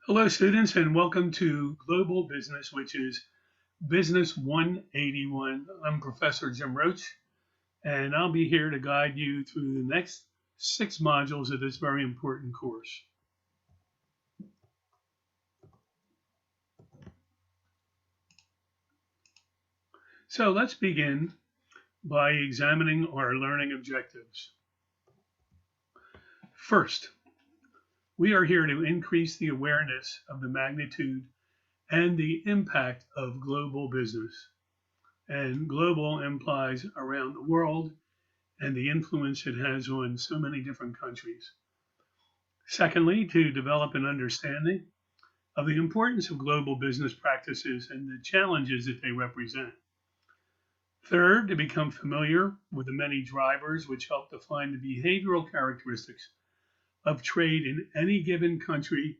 Hello, students, and welcome to Global Business, which is Business 181. I'm Professor Jim Roach, and I'll be here to guide you through the next 6 modules of this very important course. So let's begin by examining our learning objectives. First, we are here to increase the awareness of the magnitude and the impact of global business. And global implies around the world and the influence it has on so many different countries. Secondly, to develop an understanding of the importance of global business practices and the challenges that they represent. Third, to become familiar with the many drivers which help define the behavioral characteristics of trade in any given country,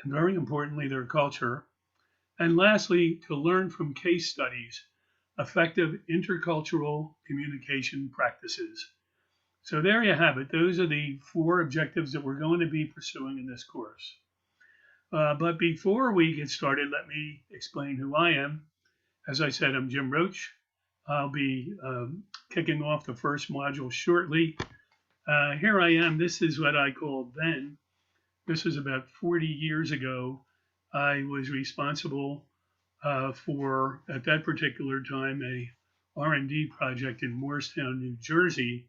and very importantly, their culture. And lastly, to learn from case studies effective intercultural communication practices. So there you have it. Those are the 4 objectives that we're going to be pursuing in this course. But before we get started, let me explain who I am. As I said, I'm Jim Roach. I'll be kicking off the first module shortly. Here I am. This is what I call then. This was about 40 years ago. I was responsible for, at that particular time, a R&D project in Morristown, New Jersey,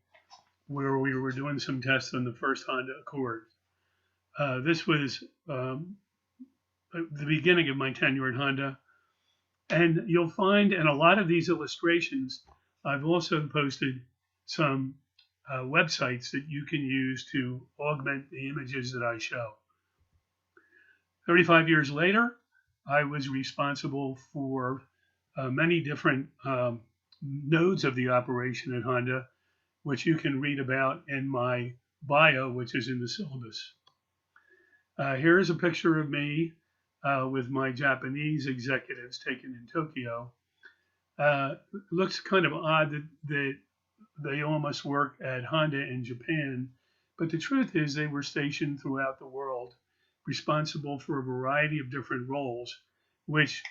where we were doing some tests on the first Honda Accord. This was the beginning of my tenure at Honda. And you'll find in a lot of these illustrations, I've also posted some websites that you can use to augment the images that I show. 35 years later, I was responsible for many different nodes of the operation at Honda, which you can read about in my bio, which is in the syllabus. Here is a picture of me with my Japanese executives taken in Tokyo. It looks kind of odd that they almost work at Honda in Japan, but the truth is they were stationed throughout the world, responsible for a variety of different roles, which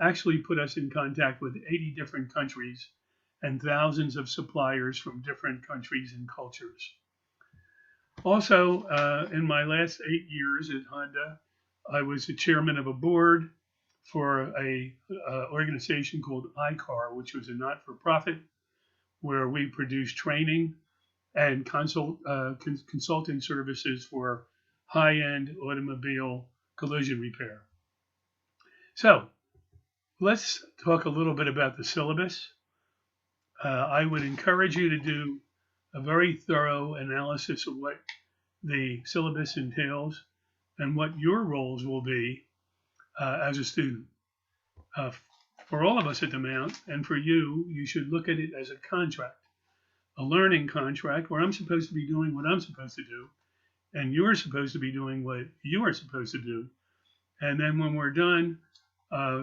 actually put us in contact with 80 different countries and thousands of suppliers from different countries and cultures. Also, in my last 8 years at Honda, I was the chairman of a board for a organization called ICAR, which was a not-for-profit where we produced training and consulting services for high-end automobile collision repair. So let's talk a little bit about the syllabus. I would encourage you to do a very thorough analysis of what the syllabus entails and what your roles will be as a student. For all of us at the Mount, and for you, you should look at it as a contract, a learning contract where I'm supposed to be doing what I'm supposed to do, and you're supposed to be doing what you are supposed to do. And then when we're done,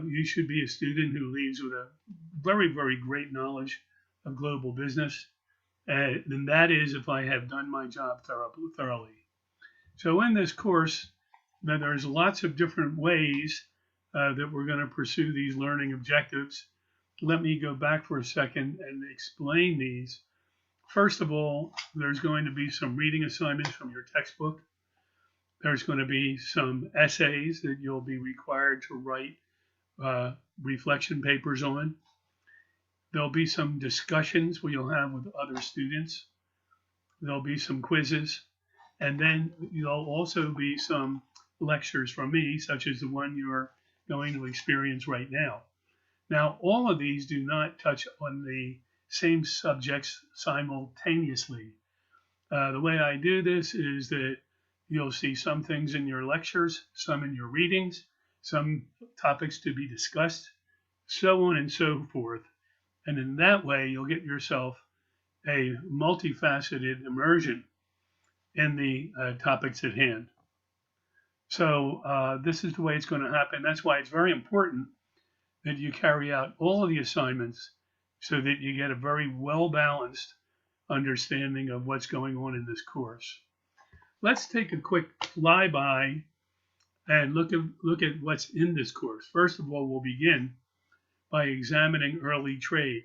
you should be a student who leaves with a very, very great knowledge of global business. And that is if I have done my job thoroughly. So in this course, there's lots of different ways that we're going to pursue these learning objectives. Let me go back for a second and explain these. First of all, there's going to be some reading assignments from your textbook. There's going to be some essays that you'll be required to write reflection papers on. There'll be some discussions where you'll have with other students. There'll be some quizzes. And then there'll also be some lectures from me, such as the one you're going to experience right now. Now, all of these do not touch on the same subjects simultaneously. The way I do this is that you'll see some things in your lectures, some in your readings, some topics to be discussed, so on and so forth. And in that way, you'll get yourself a multifaceted immersion in the topics at hand. So this is the way it's going to happen. That's why it's very important that you carry out all of the assignments so that you get a very well-balanced understanding of what's going on in this course. Let's take a quick flyby and look at what's in this course. First of all, we'll begin by examining early trade,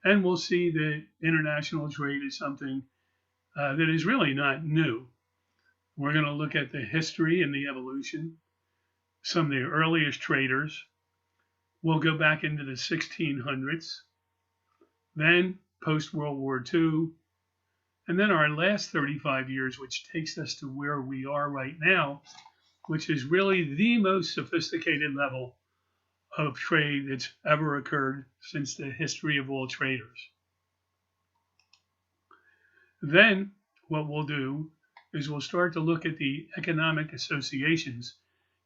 and we'll see that international trade is something that is really not new. We're going to look at the history and the evolution, some of the earliest traders. We'll go back into the 1600s, then post-World War II, and then our last 35 years, which takes us to where we are right now, which is really the most sophisticated level of trade that's ever occurred since the history of all traders. Then what we'll do is we'll start to look at the economic associations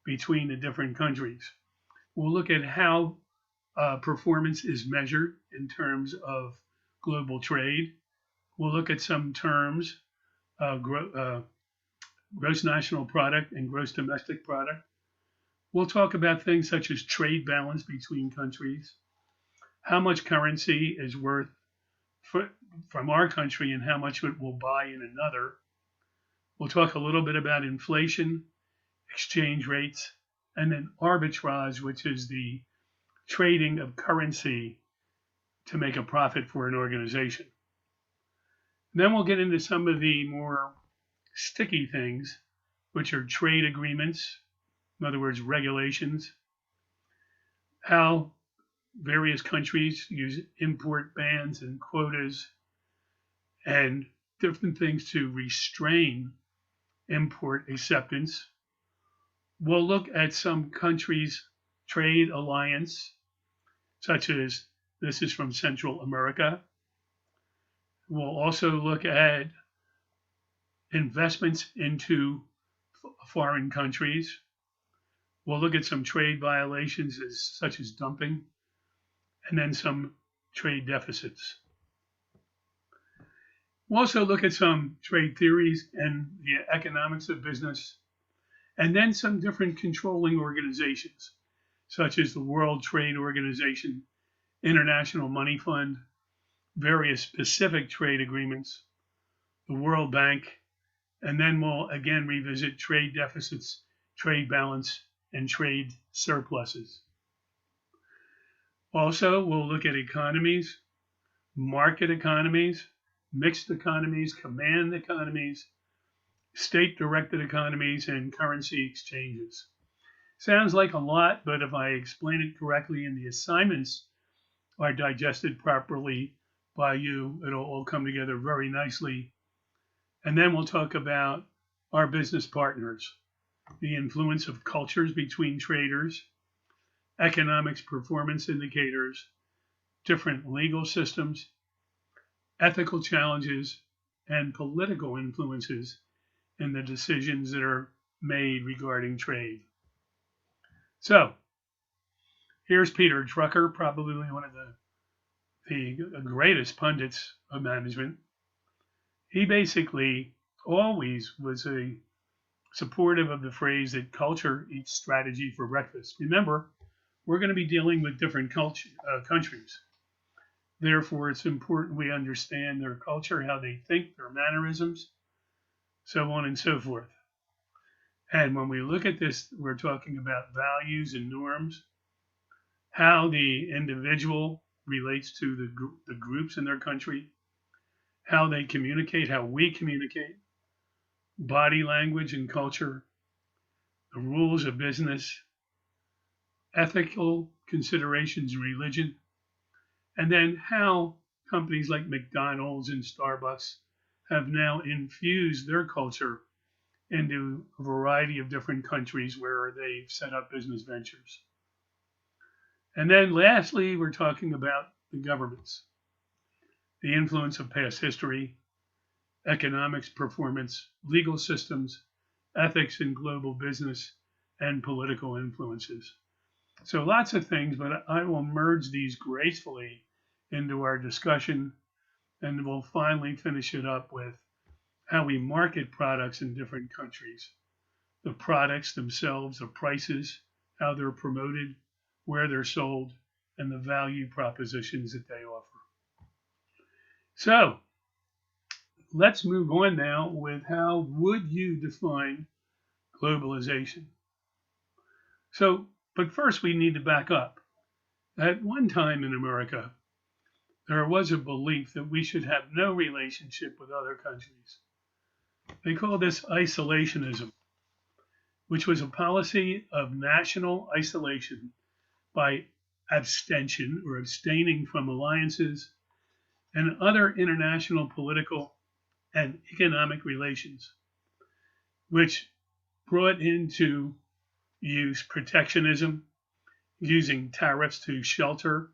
between the different countries. We'll look at how performance is measured in terms of global trade. We'll look at some terms, gross national product and gross domestic product. We'll talk about things such as trade balance between countries, how much currency is worth from our country and how much it will buy in another. We'll talk a little bit about inflation, exchange rates, and then arbitrage, which is the trading of currency to make a profit for an organization. Then we'll get into some of the more sticky things, which are trade agreements, in other words, regulations, how various countries use import bans and quotas and different things to restrain import acceptance. We'll look at some countries' trade alliance, such as this is from Central America. We'll also look at investments into foreign countries. We'll look at some trade violations such as dumping, and then some trade deficits. We'll also look at some trade theories and the economics of business, and then some different controlling organizations, such as the World Trade Organization, International Money Fund, various specific trade agreements, the World Bank, and then we'll again revisit trade deficits, trade balance, and trade surpluses. Also, we'll look at economies, market economies, mixed economies, command economies, state-directed economies, and currency exchanges. Sounds like a lot, but if I explain it correctly and the assignments are digested properly by you, it'll all come together very nicely. And then we'll talk about our business partners, the influence of cultures between traders, economics performance indicators, different legal systems, ethical challenges, and political influences in the decisions that are made regarding trade. So, here's Peter Drucker, probably one of the greatest pundits of management. He basically always was supportive of the phrase that culture eats strategy for breakfast. Remember, we're going to be dealing with different countries. Therefore, it's important we understand their culture, how they think, their mannerisms, so on and so forth. And when we look at this, we're talking about values and norms, how the individual relates to the groups in their country, how they communicate, how we communicate, body language and culture, the rules of business, ethical considerations, religion, and then how companies like McDonald's and Starbucks have now infused their culture into a variety of different countries where they've set up business ventures. And then lastly, we're talking about the governments, the influence of past history, economics performance, legal systems, ethics in global business, and political influences. So lots of things, but I will merge these gracefully into our discussion, and we'll finally finish it up with how we market products in different countries, the products themselves, the prices, how they're promoted, where they're sold, and the value propositions that they offer. So let's move on now with how would you define globalization? So, but first we need to back up. At one time in America, there was a belief that we should have no relationship with other countries. They call this isolationism, which was a policy of national isolation by abstention or abstaining from alliances and other international political and economic relations, which brought into use protectionism, using tariffs to shelter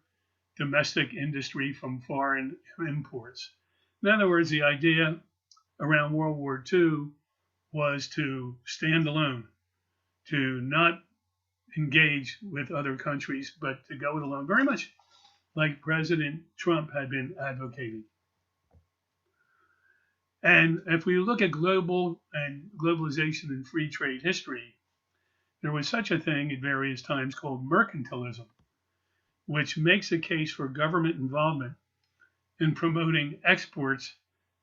domestic industry from foreign imports. In other words, the idea around World War II was to stand alone, to not engage with other countries, but to go it alone, very much like President Trump had been advocating. And if we look at global and globalization and free trade history, there was such a thing at various times called mercantilism, which makes a case for government involvement in promoting exports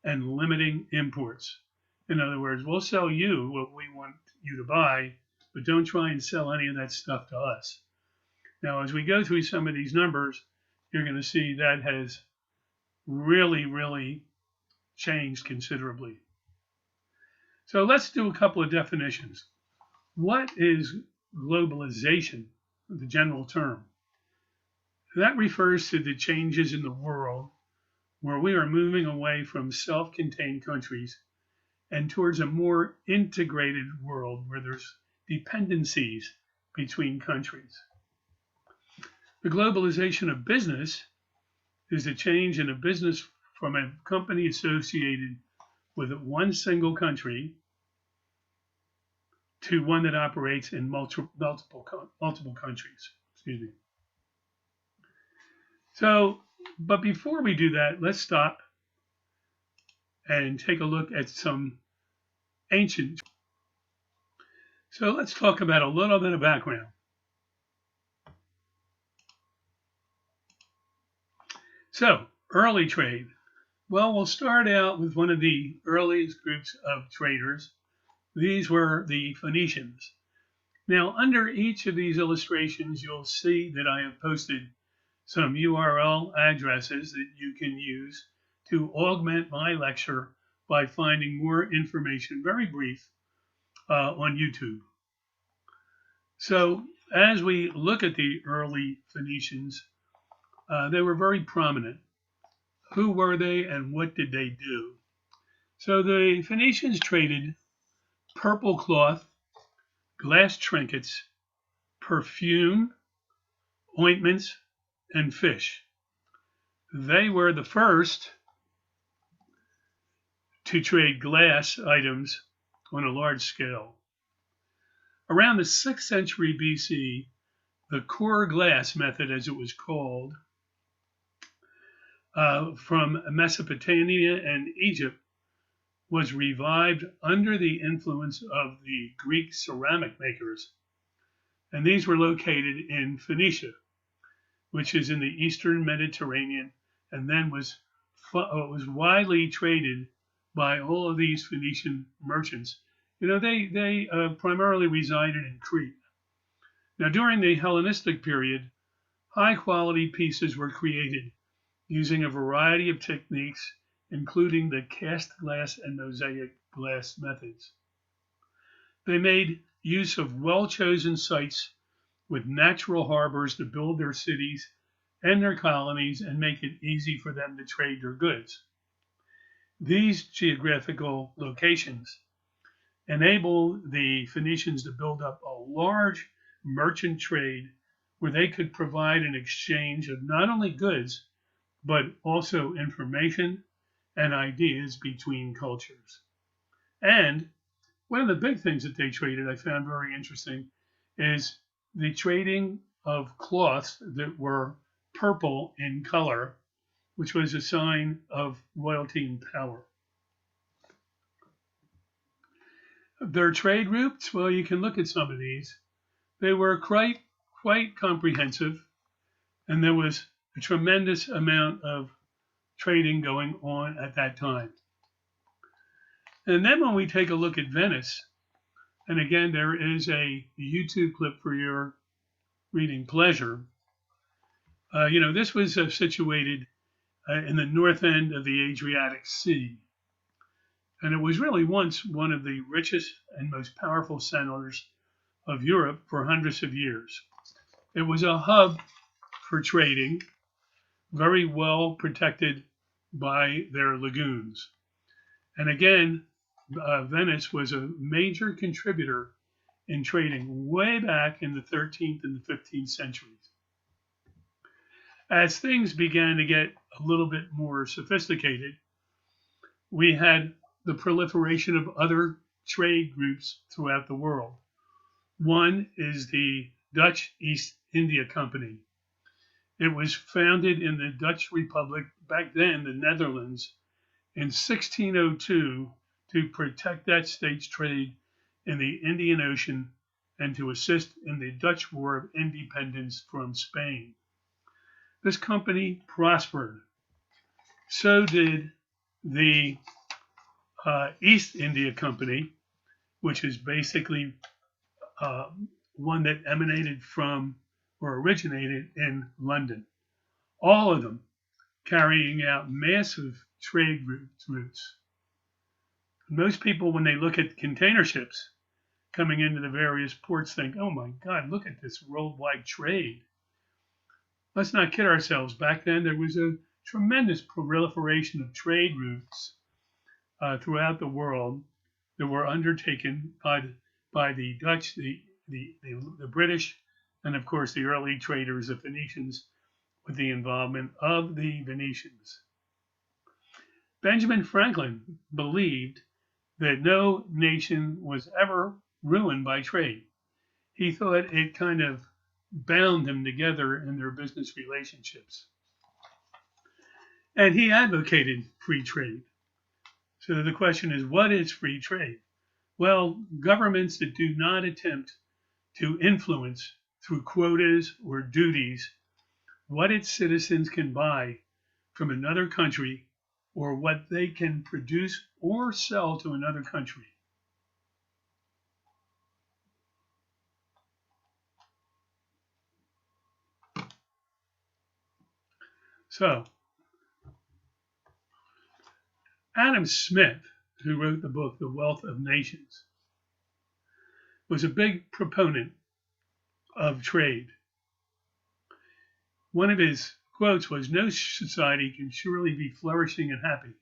and limiting imports. In other words, we'll sell you what we want you to buy, but don't try and sell any of that stuff to us. Now, as we go through some of these numbers, you're going to see that has really changed considerably. So let's do a couple of definitions. What is globalization, the general term? That refers to the changes in the world where we are moving away from self-contained countries and towards a more integrated world where there's dependencies between countries. The globalization of business is a change in a business from a company associated with one single country to one that operates in multiple countries. Excuse me. So, but before we do that, let's stop and take a look at some ancient. So let's talk about a little bit of background. So, early trade. Well, we'll start out with one of the earliest groups of traders. These were the Phoenicians. Now, under each of these illustrations, you'll see that I have posted some URL addresses that you can use to augment my lecture by finding more information, very brief, on YouTube. So, as we look at the early Phoenicians, they were very prominent. Who were they and what did they do? So the Phoenicians traded purple cloth, glass trinkets, perfume, ointments, and fish. They were the first to trade glass items on a large scale. Around the 6th century BC, the core glass method, as it was called, from Mesopotamia and Egypt, was revived under the influence of the Greek ceramic makers. And these were located in Phoenicia, which is in the Eastern Mediterranean, and then was widely traded by all of these Phoenician merchants. You know, they primarily resided in Crete. Now, during the Hellenistic period, high quality pieces were created using a variety of techniques, including the cast glass and mosaic glass methods. They made use of well-chosen sites with natural harbors to build their cities and their colonies and make it easy for them to trade their goods. These geographical locations enable the Phoenicians to build up a large merchant trade where they could provide an exchange of not only goods, but also information and ideas between cultures. And one of the big things that they traded I found very interesting is the trading of cloths that were purple in color, which was a sign of royalty and power. Their trade routes, well, you can look at some of these. They were quite comprehensive, and there was a tremendous amount of trading going on at that time. And then when we take a look at Venice, And again, there is a YouTube clip for your reading pleasure. This was situated in the north end of the Adriatic Sea. And it was really once one of the richest and most powerful centers of Europe for hundreds of years. It was a hub for trading, very well protected by their lagoons. And again, Venice was a major contributor in trading way back in the 13th and the 15th centuries. As things began to get a little bit more sophisticated, we had the proliferation of other trade groups throughout the world. One is the Dutch East India Company. It was founded in the Dutch Republic, back then the Netherlands, in 1602 to protect that state's trade in the Indian Ocean and to assist in the Dutch War of Independence from Spain. This company prospered. So did the East India Company, which is basically one that emanated from or originated in London. All of them carrying out massive trade routes. Most people, when they look at container ships coming into the various ports, think, oh my God, look at this worldwide trade. Let's not kid ourselves. Back then, there was a tremendous proliferation of trade routes throughout the world that were undertaken by the Dutch, the British, and of course the early traders, the Phoenicians, with the involvement of the Venetians. Benjamin Franklin believed that no nation was ever ruined by trade. He thought it kind of bound them together in their business relationships. And he advocated free trade. So the question is, what is free trade? Well, governments that do not attempt to influence through quotas or duties what its citizens can buy from another country or what they can produce or sell to another country. So, Adam Smith, who wrote the book, The Wealth of Nations, was a big proponent of trade. One of his quotes was, "No society can surely be flourishing and happy,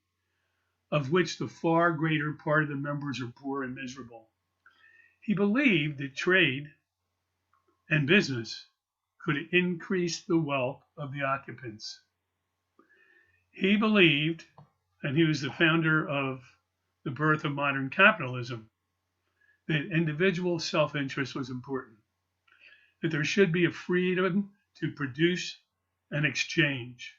of which the far greater part of the members are poor and miserable." He believed that trade and business could increase the wealth of the occupants. He believed, and he was the founder of the birth of modern capitalism, that individual self-interest was important, that there should be a freedom to produce and exchange,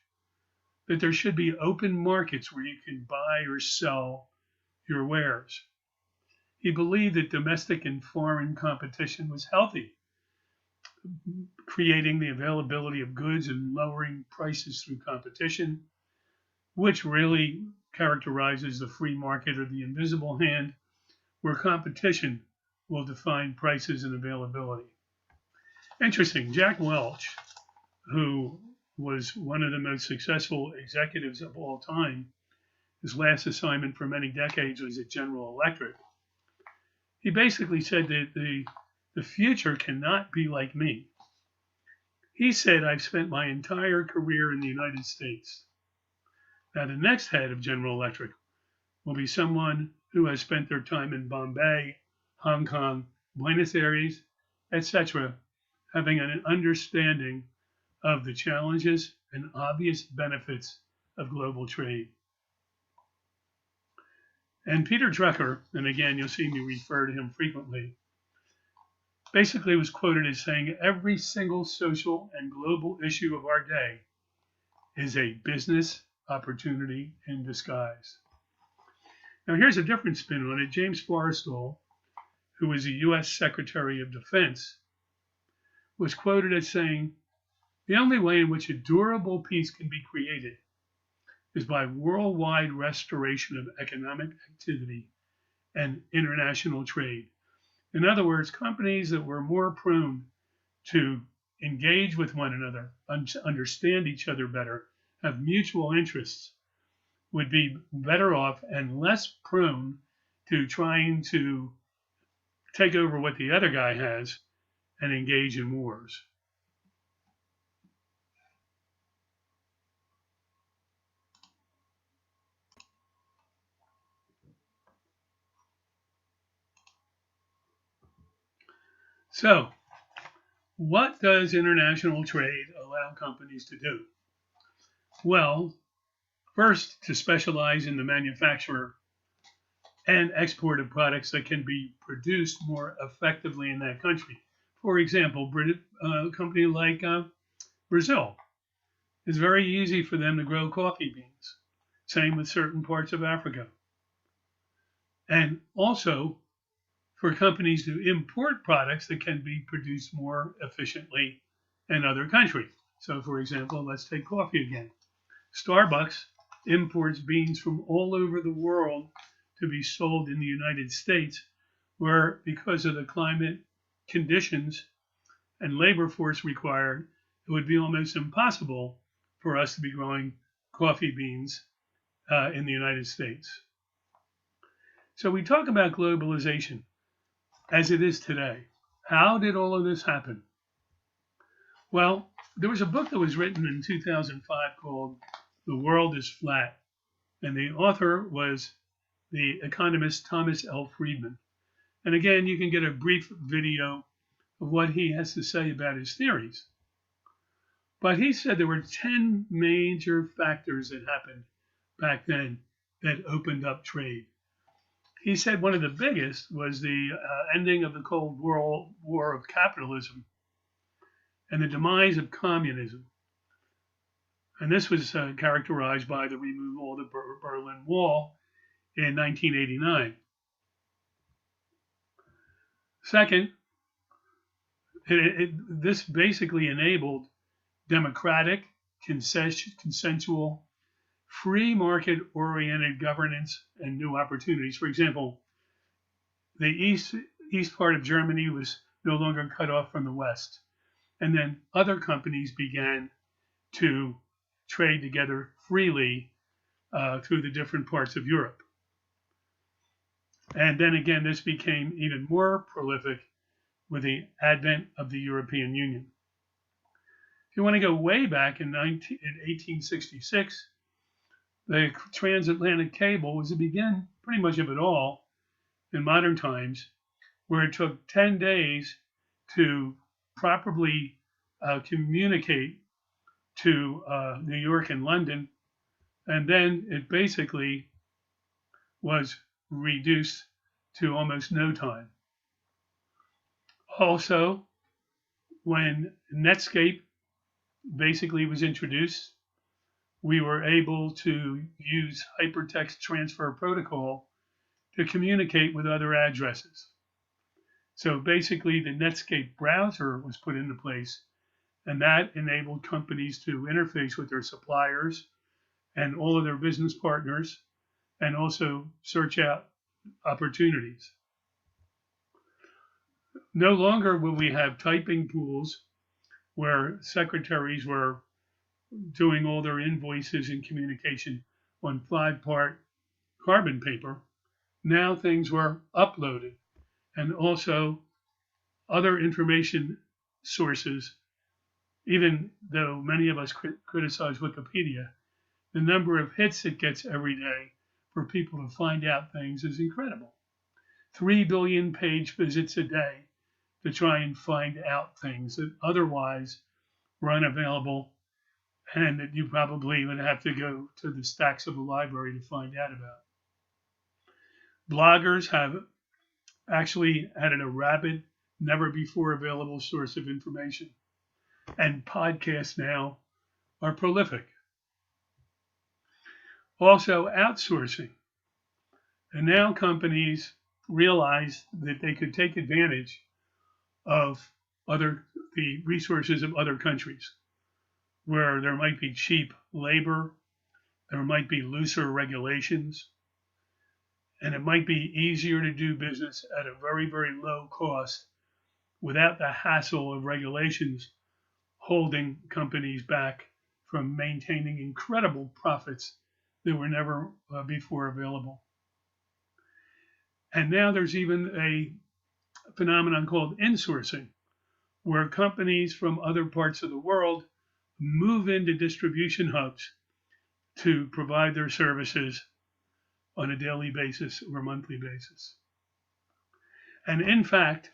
that there should be open markets where you can buy or sell your wares. He believed that domestic and foreign competition was healthy, creating the availability of goods and lowering prices through competition, which really characterizes the free market or the invisible hand, where competition will define prices and availability. Interesting, Jack Welch, who was one of the most successful executives of all time, his last assignment for many decades was at General Electric. He basically said that the future cannot be like me. He said, "I've spent my entire career in the United States. Now, the next head of General Electric will be someone who has spent their time in Bombay, Hong Kong, Buenos Aires, etc., having an understanding of the challenges and obvious benefits of global trade." And Peter Drucker, and again, you'll see me refer to him frequently, basically was quoted as saying, "Every single social and global issue of our day is a business opportunity in disguise." Now, here's a different spin on it. James Forrestal, who was the U.S. Secretary of Defense, was quoted as saying, "The only way in which a durable peace can be created is by worldwide restoration of economic activity and international trade. In other words, companies that were more prone to engage with one another, understand each other better, have mutual interests, would be better off and less prone to trying to take over what the other guy has and engage in wars. So, what does international trade allow companies to do? Well, first, to specialize in the manufacture and export of products that can be produced more effectively in that country. For example, a company like Brazil, it's very easy for them to grow coffee beans. Same with certain parts of Africa. And also for companies to import products that can be produced more efficiently in other countries. So, for example, let's take coffee again. Starbucks imports beans from all over the world to be sold in the United States, where because of the climate conditions and labor force required, it would be almost impossible for us to be growing coffee beans in the United States. So we talk about globalization as it is today. How did all of this happen? Well, there was a book that was written in 2005 called The World is Flat, and the author was the economist Thomas L. Friedman. And again, you can get a brief video of what he has to say about his theories. But he said there were 10 major factors that happened back then that opened up trade. He said one of the biggest was the ending of the Cold War of capitalism and the demise of communism. And this was characterized by the removal of the Berlin Wall in 1989. Second, this basically enabled democratic, consensual, free market-oriented governance and new opportunities. For example, the east part of Germany was no longer cut off from the west. And then other companies began to trade together freely through the different parts of Europe. And then again, this became even more prolific with the advent of the European Union. If you want to go way back in 1866, the transatlantic cable was the beginning pretty much of it all in modern times, where it took 10 days to properly communicate to New York and London, and then it basically was reduced to almost no time. Also, when Netscape basically was introduced, we were able to use hypertext transfer protocol to communicate with other addresses. So basically the Netscape browser was put into place, and that enabled companies to interface with their suppliers and all of their business partners and also search out opportunities. No longer will we have typing pools where secretaries were doing all their invoices and communication on 5-part carbon paper. Now things were uploaded, and also other information sources. Even though many of us criticize Wikipedia, the number of hits it gets every day for people to find out things is incredible. 3 billion page visits a day to try and find out things that otherwise were unavailable and that you probably would have to go to the stacks of a library to find out about. Bloggers have actually added a rapid, never before available source of information. And podcasts now are prolific. Also, outsourcing. And now companies realize that they could take advantage of the resources of other countries, where there might be cheap labor, there might be looser regulations, And it might be easier to do business at a very, very low cost without the hassle of regulations holding companies back from maintaining incredible profits that were never before available. And now there's even a phenomenon called insourcing, where companies from other parts of the world move into distribution hubs to provide their services on a daily basis or monthly basis. And in fact,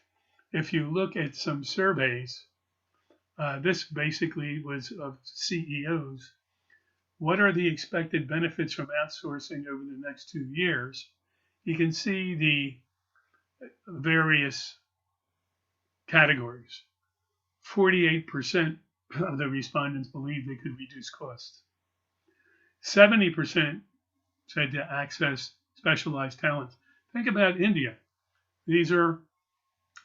if you look at some surveys, this basically was of CEOs. What are the expected benefits from outsourcing over the next 2 years? You can see the various categories. 48% of the respondents believed they could reduce costs. 70% said to access specialized talent. Think about India. These are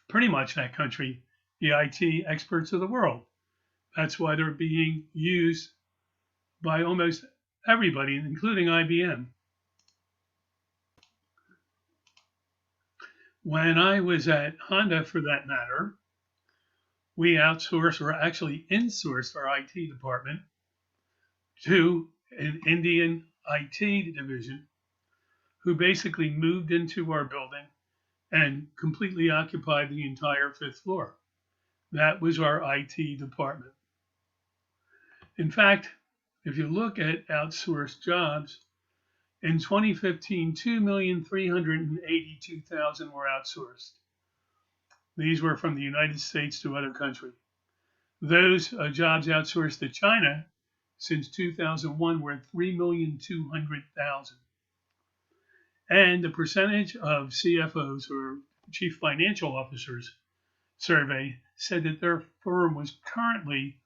pretty much that country, the IT experts of the world. That's why they're being used by almost everybody, including IBM. When I was at Honda, for that matter, we outsourced, or actually insourced, our IT department to an Indian IT division who basically moved into our building and completely occupied the entire 5th floor. That was our IT department. In fact, if you look at outsourced jobs, in 2015, 2,382,000 were outsourced. These were from the United States to other countries. Those jobs outsourced to China since 2001 were at 3,200,000. And the percentage of CFOs, or Chief Financial Officers, survey said that their firm was currently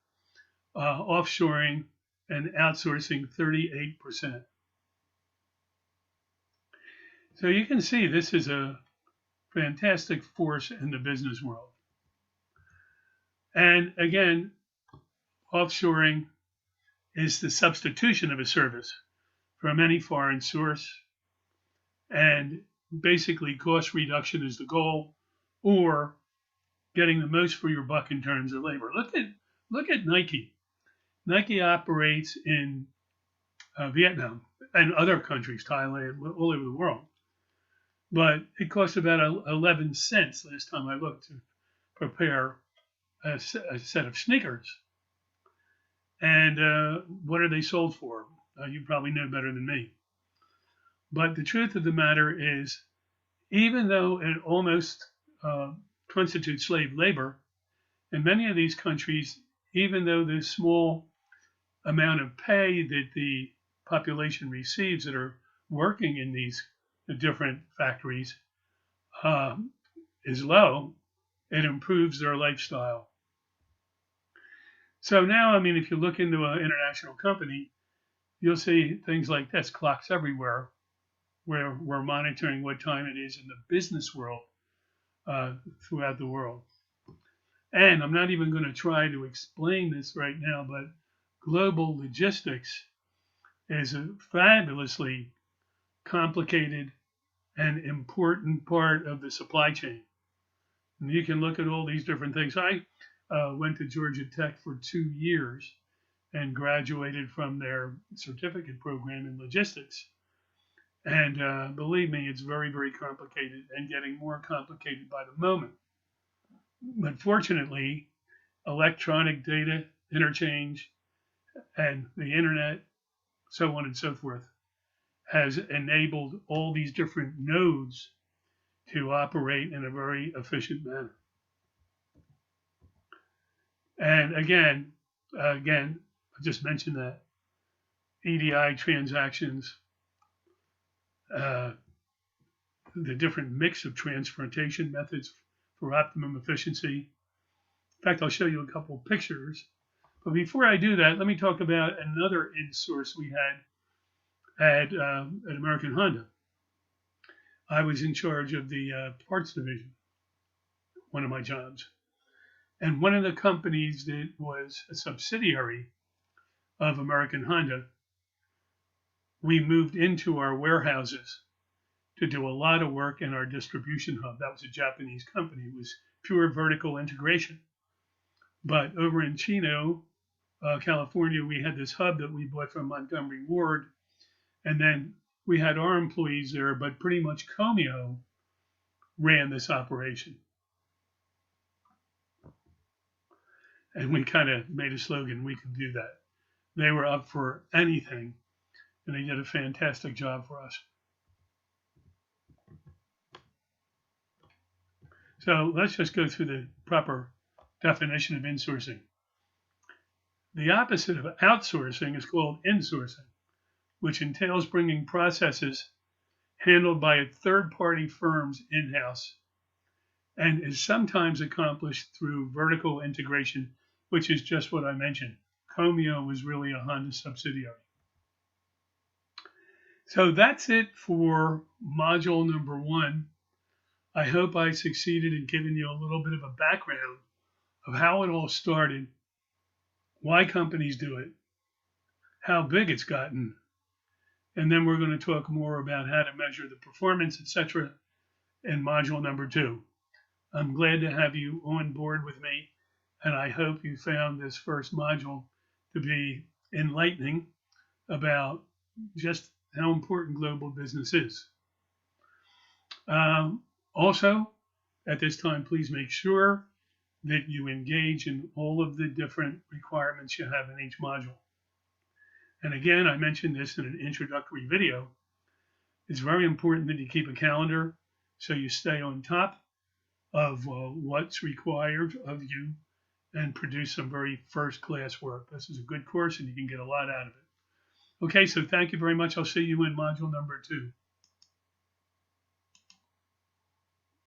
offshoring and outsourcing 38%. So you can see this is a fantastic force in the business world. And again, offshoring is the substitution of a service from any foreign source. And basically cost reduction is the goal, or getting the most for your buck in terms of labor. Look at Nike. Nike operates in Vietnam and other countries, Thailand, all over the world. But it costs about 11 cents last time I looked to prepare a set of sneakers. And what are they sold for? You probably know better than me. But the truth of the matter is, even though it almost constitutes slave labor, in many of these countries, even though the small amount of pay that the population receives that are working in these different factories is low, it improves their lifestyle. So now, I mean, if you look into an international company, you'll see things like this, clocks everywhere, where we're monitoring what time it is in the business world throughout the world. And I'm not even going to try to explain this right now, but global logistics is a fabulously complicated and important part of the supply chain. And you can look at all these different things. I went to Georgia Tech for 2 years and graduated from their certificate program in logistics. And believe me, it's very, very complicated and getting more complicated by the moment. But fortunately, electronic data interchange and the internet, so on and so forth, has enabled all these different nodes to operate in a very efficient manner. And again, I just mentioned that EDI transactions, the different mix of transportation methods for optimum efficiency. In fact, I'll show you a couple of pictures. But before I do that, let me talk about another in-source we had at American Honda. I was in charge of the parts division, one of my jobs. And one of the companies that was a subsidiary of American Honda, we moved into our warehouses to do a lot of work in our distribution hub. That was a Japanese company. It was pure vertical integration. But over in Chino, California, we had this hub that we bought from Montgomery Ward. And then we had our employees there, but pretty much Comio ran this operation. And we kind of made a slogan, we can do that. They were up for anything, and they did a fantastic job for us. So let's just go through the proper definition of insourcing. The opposite of outsourcing is called insourcing, which entails bringing processes handled by third-party firms in-house and is sometimes accomplished through vertical integration, which is just what I mentioned. Comio was really a Honda subsidiary. So that's it for module number 1. I hope I succeeded in giving you a little bit of a background of how it all started, why companies do it, how big it's gotten, and then we're going to talk more about how to measure the performance, etc. in module number 2. I'm glad to have you on board with me, and I hope you found this first module to be enlightening about just how important global business is. Also, at this time, please make sure that you engage in all of the different requirements you have in each module. And again, I mentioned this in an introductory video. It's very important that you keep a calendar so you stay on top of what's required of you and produce some very first-class work. This is a good course and you can get a lot out of it. Okay, so thank you very much. I'll see you in module number 2.